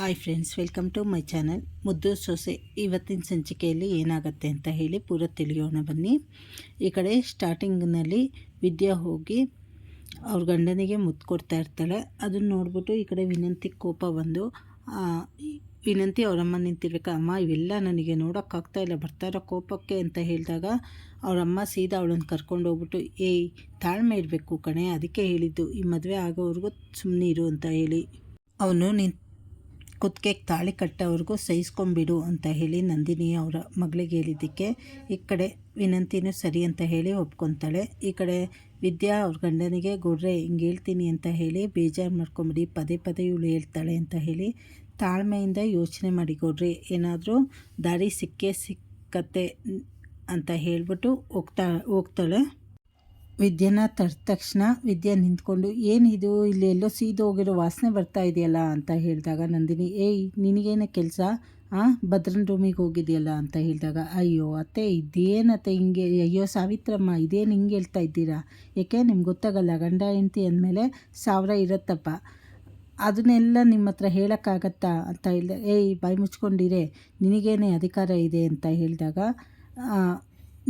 Hi friends, welcome to my channel. ಮುದ್ದು ಸೊಸೆ ಇವತ್ತಿನ ಸಂಚಿಕೆಯಲ್ಲಿ ಏನಾಗುತ್ತೆ ಅಂತ ಹೇಳಿ ಪೂರ ತಿಳಿಯೋಣ ಬನ್ನಿ. ಈ ಕಡೆ ಸ್ಟಾರ್ಟಿಂಗ್ನಲ್ಲಿ ವಿದ್ಯಾ ಹೋಗಿ ಅವ್ರ ಗಂಡನಿಗೆ ಮುತ್ತು ಕೊಡ್ತಾ ಇರ್ತಾಳೆ. ಅದನ್ನು ನೋಡ್ಬಿಟ್ಟು ಈ ಕಡೆ ವಿನಂತಿ ಕೋಪ ಬಂದು ವಿನಂತಿ ಅವರಮ್ಮ ನಿಂತಿರ್ಬೇಕು, ಅಮ್ಮ ಇವೆಲ್ಲ ನನಗೆ ನೋಡೋಕ್ಕಾಗ್ತಾ ಇಲ್ಲ, ಬರ್ತಾರೋ ಕೋಪಕ್ಕೆ ಅಂತ ಹೇಳಿದಾಗ ಅವರಮ್ಮ ಸೀದಾ ಅವಳನ್ನು ಕರ್ಕೊಂಡು ಹೋಗ್ಬಿಟ್ಟು ತಾಳ್ಮೆ ಇರಬೇಕು ಕಣೆ, ಅದಕ್ಕೆ ಹೇಳಿದ್ದು ಈ ಮದುವೆ ಆಗೋವರೆಗೂ ಸುಮ್ಮನೆ ಇರು ಅಂತ ಹೇಳಿ, ಅವನು ಕುತ್ತಿಗೆಗೆ ತಾಳಿ ಕಟ್ಟೋವ್ರಿಗೂ ಸಹಿಸ್ಕೊಂಬಿಡು ಅಂತ ಹೇಳಿ ನಂದಿನಿ ಅವರ ಮಗಳಿಗೆ ಹೇಳಿದ್ದಕ್ಕೆ ಈ ಕಡೆ ವಿನಂತಿನೂ ಸರಿ ಅಂತ ಹೇಳಿ ಒಪ್ಕೊತಾಳೆ. ಈ ಕಡೆ ವಿದ್ಯಾ ಅವ್ರ ಗಂಡನಿಗೆ ಗೌಡ್ರೆ ಹಿಂಗೆ ಹೇಳ್ತೀನಿ ಅಂತ ಹೇಳಿ ಬೇಜಾರು ಮಾಡ್ಕೊಂಬಿಡಿ, ಪದೇ ಪದೇ ಇವಳು ಹೇಳ್ತಾಳೆ ಅಂತ ಹೇಳಿ ತಾಳ್ಮೆಯಿಂದ ಯೋಚನೆ ಮಾಡಿ ಗೌಡ್ರೆ, ಏನಾದರೂ ದಾರಿ ಸಿಕ್ಕತ್ತೆ ಅಂತ ಹೇಳಿಬಿಟ್ಟು ಹೋಗ್ತಾಳೆ. ವಿದ್ಯೆನ ತಡೆದ ತಕ್ಷಣ ವಿದ್ಯೆ ನಿಂತ್ಕೊಂಡು ಏನಿದು ಇಲ್ಲಿ ಎಲ್ಲೋ ಸೀದೋಗಿರೋ ವಾಸನೆ ಬರ್ತಾ ಇದೆಯಲ್ಲ ಅಂತ ಹೇಳಿದಾಗ ನಂದಿನಿ ನಿನಗೇನ ಕೆಲಸ ಭದ್ರನ ರೂಮಿಗೆ ಹೋಗಿದೆಯಲ್ಲ ಅಂತ ಹೇಳಿದಾಗ ಅಯ್ಯೋ ಅತ್ತೆ ಇದೇನತ್ತೆ ಹಿಂಗೆ, ಅಯ್ಯೋ ಸಾವಿತ್ರಮ್ಮ ಇದೇನು ಹಿಂಗೆ ಹೇಳ್ತಾ ಇದ್ದೀರಾ, ಏಕೆ ನಿಮ್ಗೆ ಗೊತ್ತಾಗಲ್ಲ, ಗಂಡ ಹೆಂಡ್ತಿ ಅಂದಮೇಲೆ 1000 ಇರುತ್ತಪ್ಪ, ಅದನ್ನೆಲ್ಲ ನಿಮ್ಮ ಹತ್ರ ಹೇಳೋಕ್ಕಾಗತ್ತಾ ಅಂತ ಹೇಳಿದೆ. ಬಾಯಿ ಮುಚ್ಕೊಂಡಿರೇ, ನಿನಗೇನೇ ಅಧಿಕಾರ ಇದೆ ಅಂತ ಹೇಳಿದಾಗ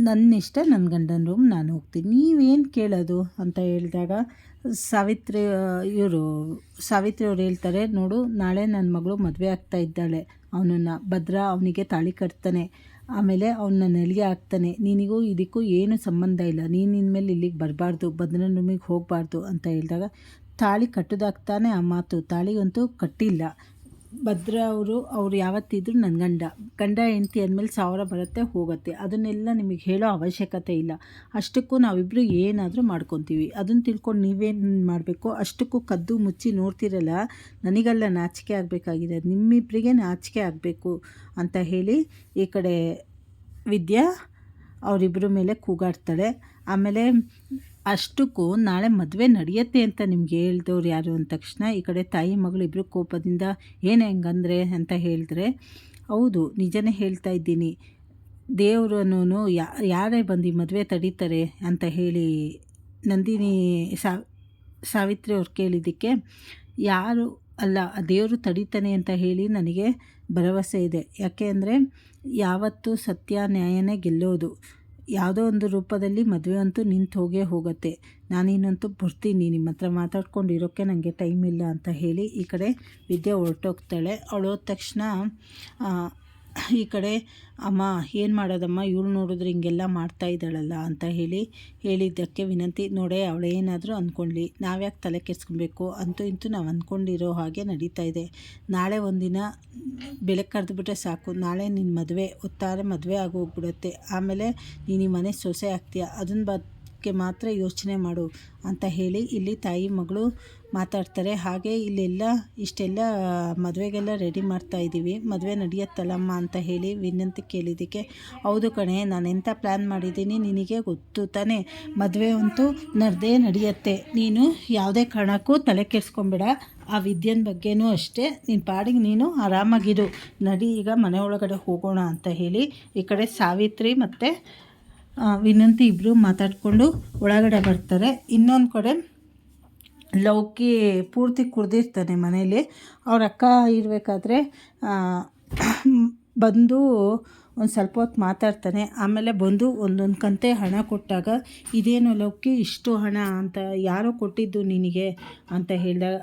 ನನ್ನ ಇಷ್ಟ, ನನ್ನ ಗಂಡನ ರೂಮ್ ನಾನು ಹೋಗ್ತೀನಿ, ನೀವೇನು ಕೇಳೋದು ಅಂತ ಹೇಳಿದಾಗ ಸಾವಿತ್ರಿ ಅವ್ರು ಹೇಳ್ತಾರೆ, ನೋಡು ನಾಳೆ ನನ್ನ ಮಗಳು ಮದುವೆ ಆಗ್ತಾ ಇದ್ದಾಳೆ, ಅವನನ್ನು ಭದ್ರ ಅವನಿಗೆ ತಾಳಿ ಕಟ್ತಾನೆ, ಆಮೇಲೆ ಅವನ್ನ ನೆಲಿಗೆ ಹಾಕ್ತಾನೆ, ನಿನಗೂ ಇದಕ್ಕೂ ಏನು ಸಂಬಂಧ ಇಲ್ಲ, ನೀನು ಇನ್ಮೇಲೆ ಇಲ್ಲಿಗೆ ಬರಬಾರ್ದು, ಭದ್ರನ ರೂಮಿಗೆ ಹೋಗಬಾರ್ದು ಅಂತ ಹೇಳಿದಾಗ ತಾಳಿ ಕಟ್ಟೋದಾಗ್ತಾನೆ ಆ ಮಾತು, ತಾಳಿಗಂತೂ ಕಟ್ಟಿಲ್ಲ. ಭದ್ರ ಅವರು ಯಾವತ್ತಿದ್ರು ನನ್ನ ಗಂಡ ಹೆಂಡ್ತಿ ಅಂದಮೇಲೆ 1000 ಬರುತ್ತೆ ಹೋಗುತ್ತೆ, ಅದನ್ನೆಲ್ಲ ನಿಮಗೆ ಹೇಳೋ ಅವಶ್ಯಕತೆ ಇಲ್ಲ, ಅಷ್ಟಕ್ಕೂ ನಾವಿಬ್ಬರು ಏನಾದರೂ ಮಾಡ್ಕೊತೀವಿ, ಅದನ್ನು ತಿಳ್ಕೊಂಡು ನೀವೇನು ಮಾಡಬೇಕು, ಅಷ್ಟಕ್ಕೂ ಕದ್ದು ಮುಚ್ಚಿ ನೋಡ್ತಿರಲ್ಲ, ನನಗೆಲ್ಲ ನಾಚಿಕೆ ಆಗಬೇಕಾಗಿದೆ, ನಿಮ್ಮಿಬ್ಬರಿಗೆ ನಾಚಿಕೆ ಆಗಬೇಕು ಅಂತ ಹೇಳಿ ಈ ಕಡೆ ವಿದ್ಯಾ ಅವರಿಬ್ಬರ ಮೇಲೆ ಕೂಗಾಡ್ತಾಳೆ. ಆಮೇಲೆ ಅಷ್ಟಕ್ಕೂ ನಾಳೆ ಮದುವೆ ನಡೆಯುತ್ತೆ ಅಂತ ನಿಮ್ಗೆ ಹೇಳ್ದವ್ರು ಯಾರು ಅಂದ ತಕ್ಷಣ ಈ ಕಡೆ ತಾಯಿ ಮಗಳು ಇಬ್ಬರು ಕೋಪದಿಂದ ಏನು ಹೆಂಗಂದ್ರೆ ಅಂತ ಹೇಳಿದ್ರೆ, ಹೌದು ನಿಜನೇ ಹೇಳ್ತಾ ಇದ್ದೀನಿ, ದೇವ್ರನ್ನೂ ಯಾರೇ ಬಂದು ಮದುವೆ ತಡೀತಾರೆ ಅಂತ ಹೇಳಿ ನಂದಿನಿ ಸಾವಿತ್ರಿ ಅವ್ರು ಕೇಳಿದ್ದಕ್ಕೆ ಯಾರು ಅಲ್ಲ, ದೇವರು ತಡೀತಾನೆ ಅಂತ ಹೇಳಿ ನನಗೆ ಭರವಸೆ ಇದೆ, ಯಾಕೆ ಅಂದರೆ ಯಾವತ್ತೂ ಸತ್ಯ ನ್ಯಾಯನೇ ಗೆಲ್ಲೋದು, ಯಾವುದೋ ಒಂದು ರೂಪದಲ್ಲಿ ಮದುವೆ ಅಂತೂ ನಿಂತು ಹೋಗುತ್ತೆ, ನಾನಿನ್ನಂತೂ ಬರ್ತೀನಿ, ನಿಮ್ಮ ಹತ್ರ ಮಾತಾಡ್ಕೊಂಡಿರೋಕ್ಕೆ ನನಗೆ ಟೈಮ್ ಇಲ್ಲ ಅಂತ ಹೇಳಿ ಈ ಕಡೆ ವಿದ್ಯೆ ಹೊರಟೋಗ್ತಾಳೆ. ಅವಳು ಹೋದ ತಕ್ಷಣ ಈ ಕಡೆ ಅಮ್ಮ ಏನು ಮಾಡೋದಮ್ಮ, ಇವಳು ನೋಡಿದ್ರೆ ಹಿಂಗೆಲ್ಲ ಮಾಡ್ತಾ ಇದ್ದಾಳಲ್ಲ ಅಂತ ಹೇಳಿದ್ದಕ್ಕೆ ವಿನಂತಿ, ನೋಡೇ ಅವಳೇನಾದರೂ ಅಂದ್ಕೊಳ್ಳಿ, ನಾವ್ಯಾಕೆ ತಲೆ ಕೆಡ್ಸ್ಕೊಬೇಕು, ಅಂತೂ ಇಂತೂ ನಾವು ಅಂದ್ಕೊಂಡಿರೋ ಹಾಗೆ ನಡೀತಾ ಇದೆ, ನಾಳೆ ಒಂದಿನ ಬೆಳಗ್ಗೆ ಕರೆದುಬಿಟ್ರೆ ಸಾಕು, ನಾಳೆ ನಿನ್ನ ಮದುವೆ ಒತ್ತಾರೆ ಮದುವೆ ಆಗೋಗ್ಬಿಡುತ್ತೆ, ಆಮೇಲೆ ನೀನು ಈ ಮನೆ ಸೊಸೆ ಆಗ್ತೀಯ, ಅದನ್ನ ಬಗ್ಗೆ ಮಾತ್ರ ಯೋಚನೆ ಮಾಡು ಅಂತ ಹೇಳಿ ಇಲ್ಲಿ ತಾಯಿ ಮಗಳು ಮಾತಾಡ್ತಾರೆ. ಹಾಗೆ ಇಲ್ಲೆಲ್ಲ ಇಷ್ಟೆಲ್ಲ ಮದುವೆಗೆಲ್ಲ ರೆಡಿ ಮಾಡ್ತಾ ಇದ್ದೀವಿ, ಮದುವೆ ನಡೆಯತ್ತಲ್ಲಮ್ಮ ಅಂತ ಹೇಳಿ ವಿನಂತಿ ಕೇಳಿದ್ದಕ್ಕೆ ಹೌದು ಕಣೆ, ನಾನು ಎಂಥ ಪ್ಲ್ಯಾನ್ ಮಾಡಿದ್ದೀನಿ ನಿನಗೆ ಗೊತ್ತು ತಾನೇ, ಮದುವೆ ಅಂತೂ ನಡೆಯುತ್ತೆ, ನೀನು ಯಾವುದೇ ಕಾರಣಕ್ಕೂ ತಲೆ ಕೆಡಿಸ್ಕೊಂಬೇಡ, ಆ ವಿದ್ಯೆನ ಬಗ್ಗೆನೂ ಅಷ್ಟೇ, ನಿನ್ನ ಪಾಡಿಗೆ ನೀನು ಆರಾಮಾಗಿರು, ನಡಿ ಈಗ ಮನೆ ಒಳಗಡೆ ಹೋಗೋಣ ಅಂತ ಹೇಳಿ ಈ ಕಡೆ ಸಾವಿತ್ರಿ ಮತ್ತು ವಿನಂತಿ ಇಬ್ಬರು ಮಾತಾಡಿಕೊಂಡು ಒಳಗಡೆ ಬರ್ತಾರೆ. ಇನ್ನೊಂದು ಕಡೆ ಲೌಕಿ ಪೂರ್ತಿ ಕುಡ್ದಿರ್ತಾನೆ ಮನೇಲಿ, ಅವ್ರ ಅಕ್ಕ ಇರಬೇಕಾದ್ರೆ ಬಂದು ಒಂದು ಸ್ವಲ್ಪ ಹೊತ್ತು ಮಾತಾಡ್ತಾನೆ, ಆಮೇಲೆ ಬಂದು ಒಂದೊಂದು ಕಂತೆ ಹಣ ಕೊಟ್ಟಾಗ ಇದೇನು ಲೌಕಿ ಇಷ್ಟು ಹಣ ಅಂತ ಯಾರೋ ಕೊಟ್ಟಿದ್ದು ನಿನಗೆ ಅಂತ ಹೇಳಿದಾಗ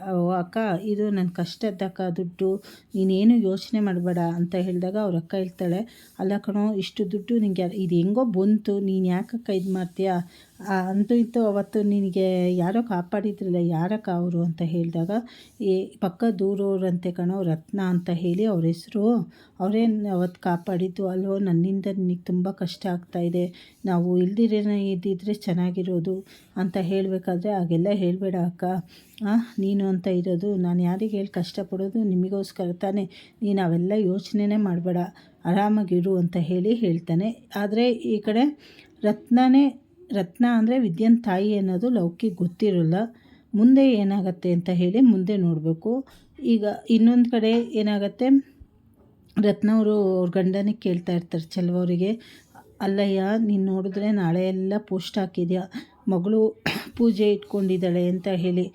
ಅಕ್ಕ ಇದು ನನ್ನ ಕಷ್ಟದ್ದಕ್ಕ ದುಡ್ಡು, ನೀನೇನು ಯೋಚನೆ ಮಾಡಬೇಡ ಅಂತ ಹೇಳಿದಾಗ ಅವ್ರ ಅಕ್ಕ ಹೇಳ್ತಾಳೆ, ಅಲ್ಲ ಕಣೋ ಇಷ್ಟು ದುಡ್ಡು ನಿನಗೆ ಇದು ಹೆಂಗೋ ಬಂತು, ನೀನು ಯಾಕಕ್ಕ ಇದು ಮಾಡ್ತೀಯಾ, ಅಂತೂ ಇತ್ತು ಅವತ್ತು ನಿನಗೆ ಯಾರೋ ಕಾಪಾಡಿದ್ರಲ್ಲ, ಯಾರಕ್ಕ ಅವರು ಅಂತ ಹೇಳಿದಾಗ ಪಕ್ಕ ದೂರವ್ರಂತೆ ಕಣೋ ರತ್ನ ಅಂತ ಹೇಳಿ ಅವ್ರ ಹೆಸರು, ಅವರೇ ಅವತ್ತು ಕಾಪಾಡಿದ್ದು ಅಲ್ವೋ, ನನ್ನಿಂದ ನಿನಗೆ ತುಂಬ ಕಷ್ಟ ಆಗ್ತಾಯಿದೆ, ನಾವು ಇದ್ದಿದ್ರೆ ಚೆನ್ನಾಗಿರೋದು ಅಂತ ಹೇಳಬೇಕಾದ್ರೆ ಹಾಗೆಲ್ಲ ಹೇಳಬೇಡ ಅಕ್ಕ, ನೀನು ಅಂತ ಇರೋದು, ನಾನು ಯಾರಿಗೆ ಹೇಳಿ ಕಷ್ಟಪಡೋದು, ನಿಮಗೋಸ್ಕರ ತಾನೇ, ನೀನು ಅವೆಲ್ಲ ಯೋಚನೆನೇ ಮಾಡಬೇಡ, ಆರಾಮಾಗಿರು ಅಂತ ಹೇಳ್ತಾನೆ. ಆದರೆ ಈ ಕಡೆ ರತ್ನ ಅಂದರೆ ವಿದ್ಯನ್ ತಾಯಿ ಅನ್ನೋದು ಲೌಕಿಗೆ ಗೊತ್ತಿರೋಲ್ಲ, ಮುಂದೆ ಏನಾಗುತ್ತೆ ಅಂತ ಹೇಳಿ ಮುಂದೆ ನೋಡಬೇಕು. ಈಗ ಇನ್ನೊಂದು ಕಡೆ ಏನಾಗುತ್ತೆ, ರತ್ನವರು ಅವ್ರ ಗಂಡನಿಗೆ ಕೇಳ್ತಾ ಇರ್ತಾರೆ ಚೆಲುವವರಿಗೆ, ಅಲ್ಲಯ್ಯ ನೀನು ನೋಡಿದ್ರೆ ನಾಳೆ ಎಲ್ಲ ಪೋಸ್ಟ್ ಹಾಕಿದ್ಯಾ, ಮಗಳು ಪೂಜೆ ಇಟ್ಕೊಂಡಿದ್ದಾಳೆ ಅಂತ ಹೇಳಿ,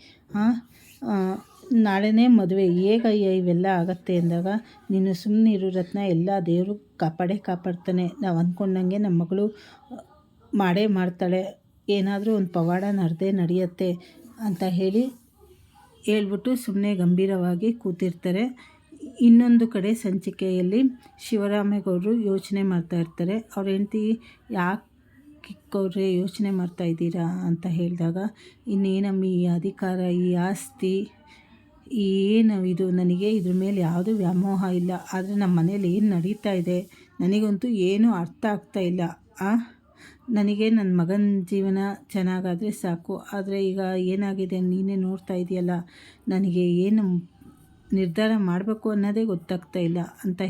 ನಾಳೆನೇ ಮದುವೆ, ಹೇಗಯ್ಯ ಇವೆಲ್ಲ ಆಗತ್ತೆ ಅಂದಾಗ, ನೀನು ಸುಮ್ಮನಿರು ರತ್ನ, ಎಲ್ಲ ದೇವರು ಕಾಪಾಡ್ತಾನೆ. ನಾವು ಅಂದ್ಕೊಂಡಂಗೆ ನಮ್ಮ ಮಗಳು ಮಾಡೇ ಮಾಡ್ತಾಳೆ, ಏನಾದರೂ ಒಂದು ಪವಾಡ ನಡೆಯುತ್ತೆ ಅಂತ ಹೇಳ್ಬಿಟ್ಟು ಸುಮ್ಮನೆ ಗಂಭೀರವಾಗಿ ಕೂತಿರ್ತಾರೆ. ಇನ್ನೊಂದು ಕಡೆ ಸಂಚಿಕೆಯಲ್ಲಿ ಶಿವರಾಮೇಗೌಡರು ಯೋಚನೆ ಮಾಡ್ತಾಯಿರ್ತಾರೆ. ಅವ್ರ ಹೆಂಡತಿ, ಯಾಕೆ ಯೋಚನೆ ಮಾಡ್ತಾಯಿದ್ದೀರಾ ಅಂತ ಹೇಳಿದಾಗ, ಇನ್ನೇನಮ್ಮ ಈ ಅಧಿಕಾರ, ಈ ಆಸ್ತಿ, ಏನು ಇದು, ನನಗೆ ಇದ್ರ ಮೇಲೆ ಯಾವುದೂ ವ್ಯಾಮೋಹ ಇಲ್ಲ. ಆದರೆ ನಮ್ಮ ಮನೇಲಿ ಏನು ನಡೀತಾ ಇದೆ ನನಗಂತೂ ಏನೂ ಅರ್ಥ ಆಗ್ತಾ ಇಲ್ಲ. ನನಗೆ ನನ್ನ ಮಗನ ಜೀವನ ಚೆನ್ನಾಗಾದರೆ ಸಾಕು. ಆದರೆ ಈಗ ಏನಾಗಿದೆ ನೀನೇ ನೋಡ್ತಾ ಇದೆಯಲ್ಲ, ನನಗೆ ಏನು ನಿರ್ಧಾರ ಮಾಡಬೇಕು ಅನ್ನೋದೇ ಗೊತ್ತಾಗ್ತಾ ಇಲ್ಲ ಅಂತ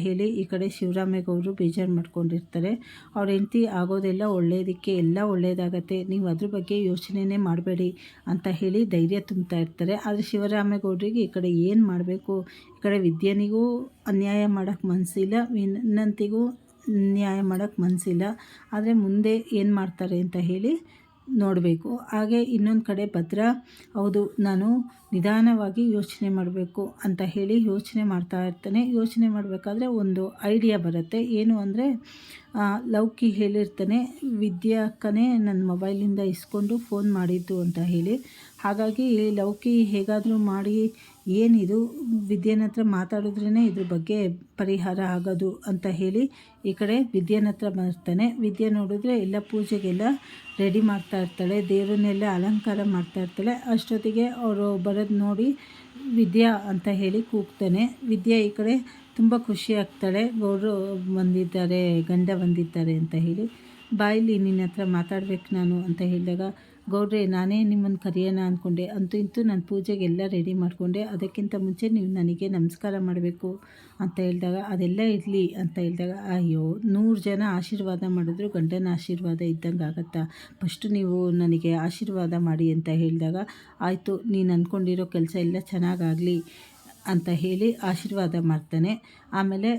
ಈ ಕಡೆ ಶಿವರಾಮೇಗೌಡರು ಬೇಜಾರು ಮಾಡ್ಕೊಂಡಿರ್ತಾರೆ. ಅವ್ರ ಹೆಂಡತಿ, ಆಗೋದೆಲ್ಲ ಒಳ್ಳೆಯದಕ್ಕೆ, ಎಲ್ಲ ಒಳ್ಳೆಯದಾಗತ್ತೆ, ನೀವು ಅದ್ರ ಬಗ್ಗೆ ಯೋಚನೆನೇ ಮಾಡಬೇಡಿ ಅಂತ ಧೈರ್ಯ ತುಂಬ್ತಾ ಇರ್ತಾರೆ. ಆದರೆ ಶಿವರಾಮೇಗೌಡರಿಗೆ ಈ ಕಡೆ ಏನು ಮಾಡಬೇಕು, ಈ ಕಡೆ ವಿದ್ಯೆನಿಗೂ ಅನ್ಯಾಯ ಮಾಡೋಕ್ಕೆ ಮನಸ್ಸಿಲ್ಲ, ವಿನಂತಿಗೂ ನ್ಯಾಯ ಮಾಡೋಕ್ಕೆ ಮನಸ್ಸಿಲ್ಲ. ಆದರೆ ಮುಂದೆ ಏನು ಮಾಡ್ತಾರೆ ಅಂತ ನೋಡಬೇಕು. ಹಾಗೆ ಇನ್ನೊಂದು ಕಡೆ ಭದ್ರ, ಹೌದು ನಾನು ನಿಧಾನವಾಗಿ ಯೋಚನೆ ಮಾಡಬೇಕು ಅಂತ ಯೋಚನೆ ಮಾಡ್ತಾ ಇರ್ತಾನೆ. ಯೋಚನೆ ಮಾಡಬೇಕಾದ್ರೆ ಒಂದು ಐಡಿಯಾ ಬರುತ್ತೆ. ಏನು ಅಂದರೆ, ಲೌಕಿ ಹೇಳಿರ್ತಾನೆ, ವಿದ್ಯಾಕ್ಕನೇ ನನ್ನ ಮೊಬೈಲಿಂದ ಇಸ್ಕೊಂಡು ಫೋನ್ ಮಾಡಿದ್ದು ಅಂತ ಹಾಗಾಗಿ ಲೌಕಿ ಹೇಗಾದರೂ ಮಾಡಿ, ಏನಿದು ವಿದ್ಯೆನ ಹತ್ರ ಮಾತಾಡಿದ್ರೇ ಇದ್ರ ಬಗ್ಗೆ ಪರಿಹಾರ ಆಗೋದು ಅಂತ ಈ ಕಡೆ ವಿದ್ಯೆನ ಹತ್ರ ಬರ್ತಾನೆ. ವಿದ್ಯೆ ನೋಡಿದ್ರೆ ಎಲ್ಲ ಪೂಜೆಗೆಲ್ಲ ರೆಡಿ ಮಾಡ್ತಾ ಇರ್ತಾಳೆ, ದೇವರನ್ನೆಲ್ಲ ಅಲಂಕಾರ ಮಾಡ್ತಾ ಇರ್ತಾಳೆ. ಅಷ್ಟೊತ್ತಿಗೆ ಅವರು ಬರೋದು ನೋಡಿ ವಿದ್ಯಾ ಅಂತ ಕೂಗ್ತಾನೆ. ವಿದ್ಯಾ ಈ ಕಡೆ ತುಂಬ ಖುಷಿ ಆಗ್ತಾಳೆ, ಗೌಡ್ರು ಬಂದಿದ್ದಾರೆ, ಗಂಡ ಬಂದಿದ್ದಾರೆ ಅಂತ ಬಾಯಲ್ಲಿ ನಿನ್ನ ಹತ್ರ ಮಾತಾಡ್ಬೇಕು ನಾನು ಅಂತ ಹೇಳಿದಾಗ, ಗೌಡ್ರೆ ನಾನೇ ನಿಮ್ಮನ್ನು ಕರೆಯೋಣ ಅಂದ್ಕೊಂಡೆ, ಅಂತೂ ಇಂತೂ ನಾನು ಪೂಜೆಗೆಲ್ಲ ರೆಡಿ ಮಾಡಿಕೊಂಡೆ, ಅದಕ್ಕಿಂತ ಮುಂಚೆ ನೀವು ನನಗೆ ನಮಸ್ಕಾರ ಮಾಡಬೇಕು ಅಂತ ಹೇಳಿದಾಗ, ಅದೆಲ್ಲ ಇರಲಿ ಅಂತ ಹೇಳಿದಾಗ, ಅಯ್ಯೋ 100 ಜನ ಆಶೀರ್ವಾದ ಮಾಡಿದ್ರು ಗಂಡನ ಆಶೀರ್ವಾದ ಇದ್ದಂಗೆ ಆಗುತ್ತಾ, ಫಸ್ಟು ನೀವು ನನಗೆ ಆಶೀರ್ವಾದ ಮಾಡಿ ಅಂತ ಹೇಳಿದಾಗ, ಆಯಿತು ನೀನು ಅಂದ್ಕೊಂಡಿರೋ ಕೆಲಸ ಎಲ್ಲ ಚೆನ್ನಾಗಾಗಲಿ ಅಂತ ಆಶೀರ್ವಾದ ಮಾಡ್ತಾನೆ. ಆಮೇಲೆ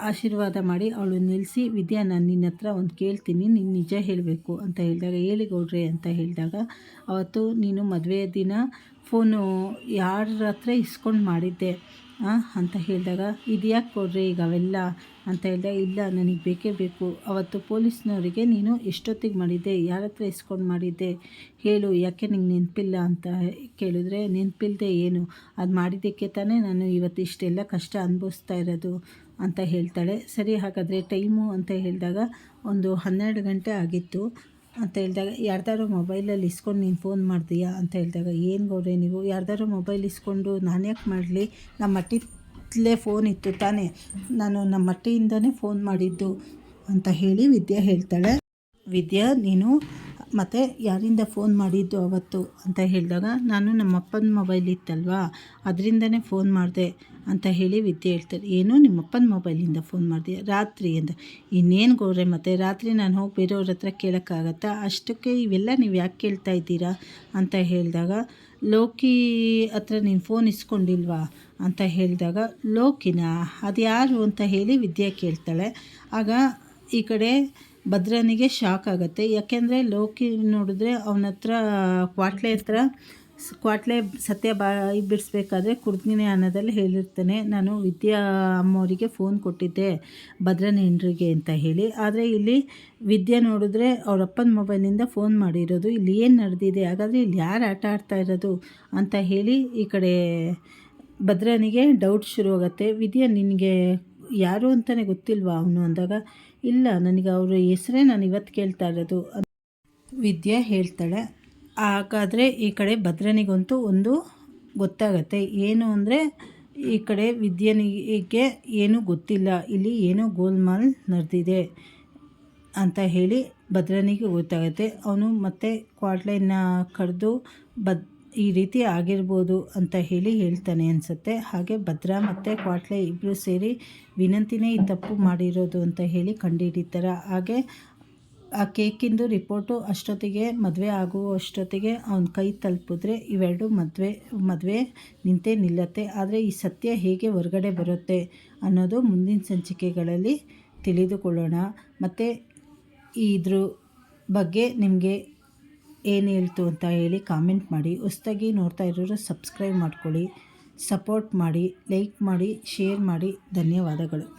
ಆಶೀರ್ವಾದ ಮಾಡಿ ಅವಳು ನಿಲ್ಲಿಸಿ, ವಿದ್ಯಾ ನಾನು ನಿನ್ನ ಹತ್ರ ಒಂದು ಕೇಳ್ತೀನಿ, ನೀನು ನಿಜ ಹೇಳಬೇಕು ಅಂತ ಹೇಳಿದಾಗ, ಹೇಳಿ ಗೌಡ್ರೆ ಅಂತ ಹೇಳಿದಾಗ, ಅವತ್ತು ನೀನು ಮದುವೆ ದಿನ ಫೋನು ಯಾರ ಹತ್ರ ಇಸ್ಕೊಂಡು ಮಾಡಿದ್ದೆ ಅಂತ ಹೇಳಿದಾಗ, ಇದು ಯಾಕೆ ಗೌಡ್ರೆ ಈಗ ಅವೆಲ್ಲ ಅಂತ ಹೇಳಿದಾಗ, ಇಲ್ಲ ನನಗೆ ಬೇಕೇ ಬೇಕು, ಅವತ್ತು ಪೊಲೀಸ್ನವರಿಗೆ ನೀನು ಎಷ್ಟೊತ್ತಿಗೆ ಮಾಡಿದ್ದೆ, ಯಾರ ಹತ್ರ ಇಸ್ಕೊಂಡು ಮಾಡಿದ್ದೆ ಹೇಳು, ಯಾಕೆ ನಿಂಗೆ ನೆನಪಿಲ್ಲ ಅಂತ ಕೇಳಿದ್ರೆ, ನೆನಪಿಲ್ಲದೆ ಏನು, ಅದು ಮಾಡಿದ್ದಕ್ಕೆ ತಾನೇ ನಾನು ಇವತ್ತು ಇಷ್ಟೆಲ್ಲ ಕಷ್ಟ ಅನುಭವಿಸ್ತಾ ಇರೋದು ಅಂತ ಹೇಳ್ತಾಳೆ. ಸರಿ ಹಾಗಾದರೆ ಟೈಮು ಅಂತ ಹೇಳಿದಾಗ, ಒಂದು 12 ಗಂಟೆ ಆಗಿತ್ತು ಅಂತ ಹೇಳಿದಾಗ, ಯಾರ್ದಾರು ಮೊಬೈಲಲ್ಲಿ ಇಸ್ಕೊಂಡು ನೀನು ಫೋನ್ ಮಾಡ್ತೀಯಾ ಅಂತ ಹೇಳಿದಾಗ, ಏನು ಗೌಡ್ರೆ ನೀವು, ಯಾರ್ದಾರು ಮೊಬೈಲ್ ಇಸ್ಕೊಂಡು ನಾನು ಯಾಕೆ ಮಾಡಲಿ, ನಮ್ಮ ಮಟ್ಟಿಲೇ ಫೋನ್ ಇತ್ತು ತಾನೇ, ನಾನು ನಮ್ಮ ಮಟ್ಟಿಯಿಂದನೇ ಫೋನ್ ಮಾಡಿದ್ದು ಅಂತ ವಿದ್ಯಾ ಹೇಳ್ತಾಳೆ. ವಿದ್ಯಾ ನೀನು ಮತ್ತು ಯಾರಿಂದ ಫೋನ್ ಮಾಡಿದ್ದು ಅವತ್ತು ಅಂತ ಹೇಳಿದಾಗ, ನಾನು ನಮ್ಮ ಅಪ್ಪನ ಮೊಬೈಲ್ ಇತ್ತಲ್ವಾ ಅದರಿಂದನೇ ಫೋನ್ ಮಾಡಿದೆ ಅಂತ ವಿದ್ಯೆ ಹೇಳ್ತಾರೆ. ಏನು ನಿಮ್ಮಪ್ಪನ ಮೊಬೈಲಿಂದ ಫೋನ್ ಮಾಡಿದೆ ರಾತ್ರಿ ಅಂತ, ಇನ್ನೇನು ಗೌಡ್ರೆ ಮತ್ತು ರಾತ್ರಿ ನಾನು ಹೋಗಿ ಬೇರೆಯವ್ರ ಹತ್ರ ಕೇಳೋಕ್ಕಾಗತ್ತಾ, ಅಷ್ಟಕ್ಕೆ ಇವೆಲ್ಲ ನೀವು ಯಾಕೆ ಕೇಳ್ತಾ ಇದ್ದೀರಾ ಅಂತ ಹೇಳಿದಾಗ, ಲೋಕಿ ಹತ್ರ ನೀನು ಫೋನ್ ಇಸ್ಕೊಂಡಿಲ್ವಾ ಅಂತ ಹೇಳಿದಾಗ, ಲೋಕಿನ ಅದು ಯಾರು ಅಂತ ವಿದ್ಯೆ ಕೇಳ್ತಾಳೆ. ಆಗ ಈ ಕಡೆ ಭದ್ರನಿಗೆ ಶಾಕ್ ಆಗುತ್ತೆ. ಯಾಕೆಂದರೆ ಲೋಕಿ ನೋಡಿದ್ರೆ ಅವನ ಹತ್ರ ಕ್ವಾಟ್ಲೆ ಸತ್ಯ ಬಾಯಿ ಬಿಡಿಸ್ಬೇಕಾದ್ರೆ ಕುಡ್ದಿನಿ ಅನ್ನೋದಲ್ಲಿ ಹೇಳಿರ್ತಾನೆ, ನಾನು ವಿದ್ಯಾ ಅಮ್ಮವರಿಗೆ ಫೋನ್ ಕೊಟ್ಟಿದ್ದೆ ಭದ್ರನ ಹೆಂಡ್ರಿಗೆ ಅಂತ ಆದರೆ ಇಲ್ಲಿ ವಿದ್ಯೆ ನೋಡಿದ್ರೆ ಅವರಪ್ಪನ ಮೊಬೈಲಿಂದ ಫೋನ್ ಮಾಡಿರೋದು, ಇಲ್ಲಿ ಏನು ನಡೆದಿದೆ, ಹಾಗಾದರೆ ಇಲ್ಲಿ ಯಾರು ಆಟ ಆಡ್ತಾ ಇರೋದು ಅಂತ ಈ ಕಡೆ ಭದ್ರನಿಗೆ ಡೌಟ್ ಶುರುವಾಗುತ್ತೆ. ವಿದ್ಯಾ ನಿನಗೆ ಯಾರು ಅಂತಲೇ ಗೊತ್ತಿಲ್ವಾ ಅವನು ಅಂದಾಗ, ಇಲ್ಲ ನನಗೆ ಅವ್ರ ಹೆಸರೇ ನಾನು ಇವತ್ತು ಕೇಳ್ತಾ ಇರೋದು ವಿದ್ಯಾ ಹೇಳ್ತಾಳೆ. ಹಾಗಾದರೆ ಈ ಕಡೆ ಭದ್ರನಿಗಂತೂ ಒಂದು ಗೊತ್ತಾಗತ್ತೆ, ಏನು ಅಂದರೆ ಈ ಕಡೆ ವಿದ್ಯನಿಗೆ ಏನೂ ಗೊತ್ತಿಲ್ಲ, ಇಲ್ಲಿ ಏನೋ ಗೋಲ್ಮಾಲ್ ನಡೆದಿದೆ ಅಂತ ಭದ್ರನಿಗೆ ಗೊತ್ತಾಗುತ್ತೆ. ಅವನು ಮತ್ತೆ ಕ್ವಾಟ್ಲೈನ್ನ ಕರೆದು ಈ ರೀತಿ ಆಗಿರ್ಬೋದು ಅಂತ ಹೇಳ್ತಾನೆ ಅನಿಸುತ್ತೆ. ಹಾಗೆ ಭದ್ರ ಮತ್ತು ಕ್ವಾಟ್ಲೆ ಇಬ್ಬರು ಸೇರಿ ವಿನಂತಿನೇ ಈ ತಪ್ಪು ಮಾಡಿರೋದು ಅಂತ ಕಂಡುಹಿಡಿತಾರೆ. ಹಾಗೆ ಆ ಕೇಕಿಂದು ರಿಪೋರ್ಟು ಅಷ್ಟೊತ್ತಿಗೆ ಮದುವೆ ಅಷ್ಟೊತ್ತಿಗೆ ಅವನ ಕೈ ತಲುಪಿದ್ರೆ ಇವೆರಡು ಮದುವೆ ನಿಂತೇ ನಿಲ್ಲತ್ತೆ. ಆದರೆ ಈ ಸತ್ಯ ಹೇಗೆ ಹೊರಗಡೆ ಬರುತ್ತೆ ಅನ್ನೋದು ಮುಂದಿನ ಸಂಚಿಕೆಗಳಲ್ಲಿ ತಿಳಿದುಕೊಳ್ಳೋಣ. ಮತ್ತು ಇದ್ರ ಬಗ್ಗೆ ನಿಮಗೆ ಏನು ಹೇಳ್ತು ಅಂತ ಕಾಮೆಂಟ್ ಮಾಡಿ. ಹೊಸದಾಗಿ ನೋಡ್ತಾ ಇರೋರು ಸಬ್ಸ್ಕ್ರೈಬ್ ಮಾಡ್ಕೊಳ್ಳಿ. ಸಪೋರ್ಟ್ ಮಾಡಿ, ಲೈಕ್ ಮಾಡಿ, ಶೇರ್ ಮಾಡಿ. ಧನ್ಯವಾದಗಳು.